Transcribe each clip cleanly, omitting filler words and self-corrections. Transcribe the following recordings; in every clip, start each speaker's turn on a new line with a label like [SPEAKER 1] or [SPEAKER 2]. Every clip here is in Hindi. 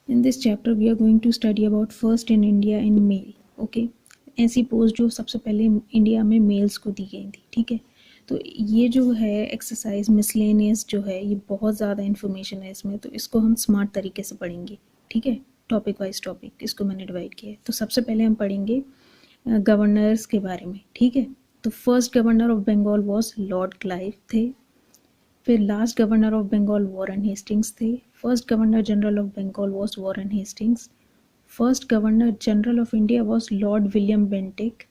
[SPEAKER 1] In this chapter we are going to study about first in India in male. Okay, ऐसी पोस्ट जो सबसे पहले इंडिया में मेल्स को दी गई थी. ठीक है, तो ये जो है एक्सरसाइज मिसलेनियस जो है, ये बहुत ज़्यादा इन्फॉर्मेशन है इसमें, तो इसको हम स्मार्ट तरीके से पढ़ेंगे. ठीक है, टॉपिक वाइज टॉपिक इसको मैंने डिवाइड किया है. तो सबसे पहले हम पढ़ेंगे गवर्नर्स के बारे में. ठीक है, तो first governor of Bengal was lord Clive थे. फिर last governor of Bengal Warren Hastings थे. First governor general of Bengal was Warren Hastings. First governor general of India was lord William Bentinck.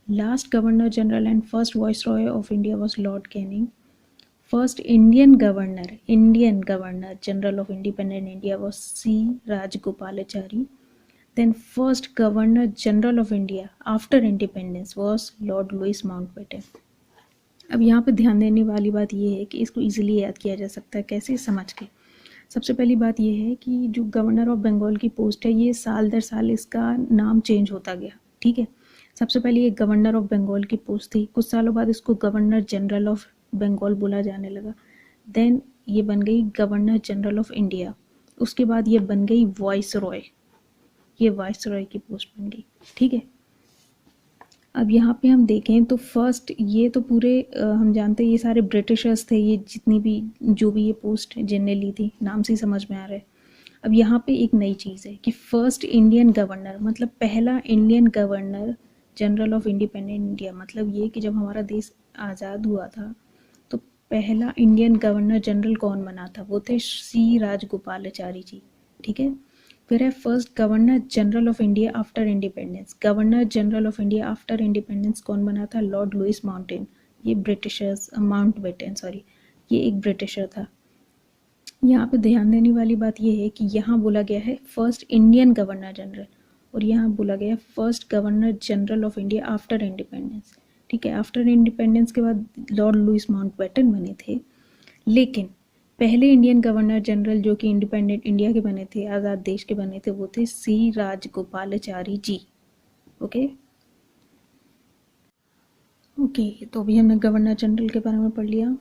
[SPEAKER 1] Last governor general and first viceroy of India was lord Canning. First Indian governor general of independent India was C Rajagopalachari. Then first Governor General of India after independence was Lord Louis Mountbatten. अब यहाँ पे ध्यान देने वाली बात ये है कि इसको इजीली याद किया जा सकता है. कैसे? समझ के. सबसे पहली बात ये है कि जो गवर्नर ऑफ बंगाल की पोस्ट है, ये साल दर साल इसका नाम चेंज होता गया. ठीक है, सबसे पहले ये गवर्नर ऑफ बंगाल की पोस्ट थी. कुछ सालों बाद इसको गवर्नर जनरल ऑफ बंगाल बोला जाने लगा. देन ये बन गई गवर्नर जनरल ऑफ इंडिया. उसके बाद ये बन गई वाइसरॉय. ये वाइसरॉय की पोस्ट बन गई. ठीक है, अब यहाँ पे हम देखें तो फर्स्ट ये तो पूरे हम जानते हैं ये सारे ब्रिटिशर्स थे. ये जितनी भी जो भी ये पोस्ट जिनने ली थी, नाम से ही समझ में आ रहा है. अब यहाँ पे एक नई चीज़ है कि फर्स्ट इंडियन गवर्नर, मतलब पहला Indian governor general of independent India. मतलब ये कि जब हमारा देश आज़ाद हुआ था तो पहला इंडियन गवर्नर जनरल कौन बना था? वो थे सी राजगोपालाचारी जी. ठीक है, फिर है first governor general of India after independence. Governor general of India after independence कौन बना था? Lord Louis Mountain. ये ब्रिटिशर्स, माउंटबेटन सॉरी, ये एक ब्रिटिशर था. यहाँ पे ध्यान देने वाली बात ये है कि यहाँ बोला गया है फर्स्ट इंडियन गवर्नर जनरल, और यहाँ बोला गया है first governor general of India after independence. ठीक है, आफ्टर इंडिपेंडेंस के बाद लॉर्ड लुइस माउंटबेटन बने थे. लेकिन पहले इंडियन गवर्नर जनरल जो कि इंडिपेंडेंट इंडिया के बने थे, आज़ाद देश के बने थे, वो थे सी राजगोपालाचारी जी. ओके ओके, तो अभी हमने गवर्नर जनरल के बारे में पढ़ लिया.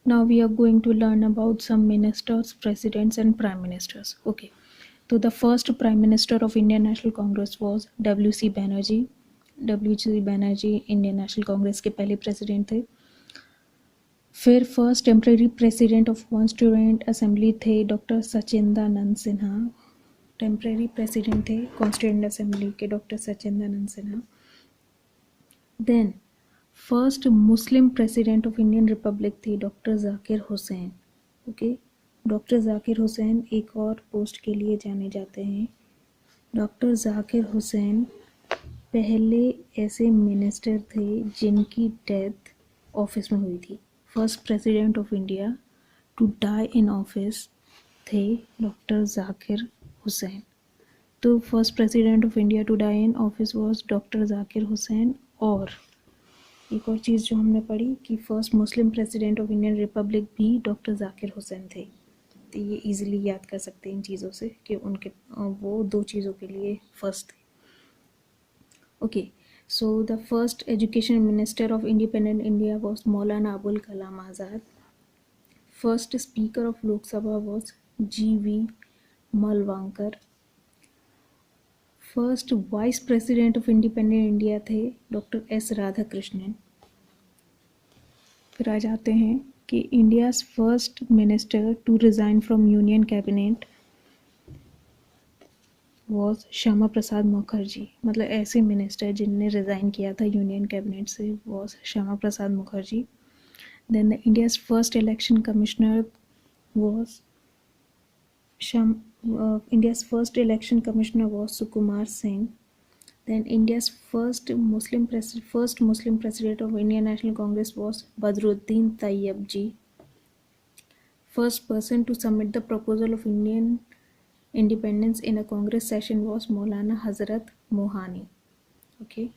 [SPEAKER 1] Now we are going to learn about some ministers, presidents and prime ministers. Okay, so the first prime minister of Indian National Congress was W.C. Banerjee. W.C. Banerjee Indian National Congress के पहले president थे. फिर first temporary president of constituent assembly थे doctor Sachchidananda Sinha. Temporary president थे कॉन्स्टिट्यूएंट असेंबली के doctor Sachchidananda Sinha. Then first Muslim president of Indian republic थी doctor Zakir Hussain. Okay, doctor Zakir Hussain एक और पोस्ट के लिए जाने जाते हैं. डॉक्टर जाकिर हुसैन पहले ऐसे मिनिस्टर थे जिनकी डेथ ऑफिस में हुई थी. First president of India to die in office थे डॉक्टर जाकिर हुसैन. तो first president of India to die in office was doctor Zakir Hussain. और एक और चीज़ जो हमने पढ़ी कि first Muslim president of Indian republic भी डॉक्टर जाकिर हुसैन थे. तो ये इजीली याद कर सकते हैं इन चीज़ों से कि उनके वो दो चीज़ों के लिए फर्स्ट थे. Okay, so the first education minister of independent India was Maulana Abul Kalam Azad. First speaker of Lok Sabha was G.V. Malvankar. First vice president of independent India थे डॉक्टर एस राधाकृष्णन. फिर आ जाते हैं कि India's first minister to resign from union cabinet was Shyama Prasad Mukherjee. मतलब ऐसे मिनिस्टर जिनने रिज़ाइन किया था यूनियन कैबिनेट से was Shyama Prasad Mukherjee. Then the India's first election commissioner was India's first election commissioner was Sukumar Singh. Then India's first Muslim president of Indian National Congress was Badruddin Tayyab-ji. First person to submit the proposal of Indian independence in a Congress session was Maulana Hazrat Mohani. Okay.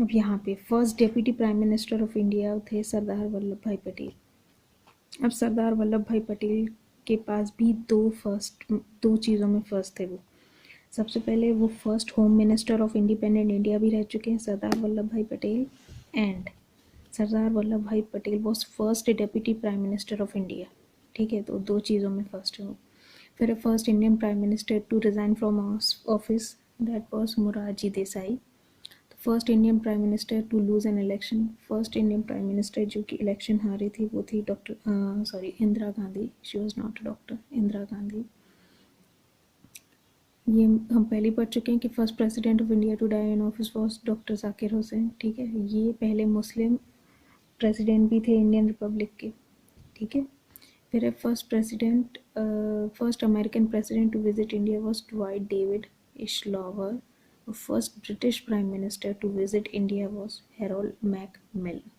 [SPEAKER 1] अब यहाँ पे first deputy prime minister of India थे सरदार वल्लभ भाई पटेल. अब सरदार वल्लभ भाई पटेल के पास भी दो चीज़ों में फर्स्ट थे. वो सबसे पहले वो first home minister of independent India भी रह चुके हैं सरदार वल्लभ भाई पटेल. एंड सरदार वल्लभ भाई Patel was first deputy prime minister of India. ठीक है, तो 2 चीज़ों में फर्स्ट है वो। फिर first Indian prime minister to resign from office, that was Morarji Desai. First Indian prime minister to lose an election, first Indian prime minister जो कि इलेक्शन हारी थी वो थी Indira Gandhi. She was not a doctor, Indira Gandhi. ये हम पहले पढ़ चुके हैं कि first president of India to die in office was doctor Zakir Hussain. ठीक है, ये पहले मुस्लिम प्रेसिडेंट भी थे इंडियन रिपब्लिक के। ठीक है, फिर है first American president to visit India was Dwight David Eisenhower. First British prime minister to visit India was Harold Macmillan.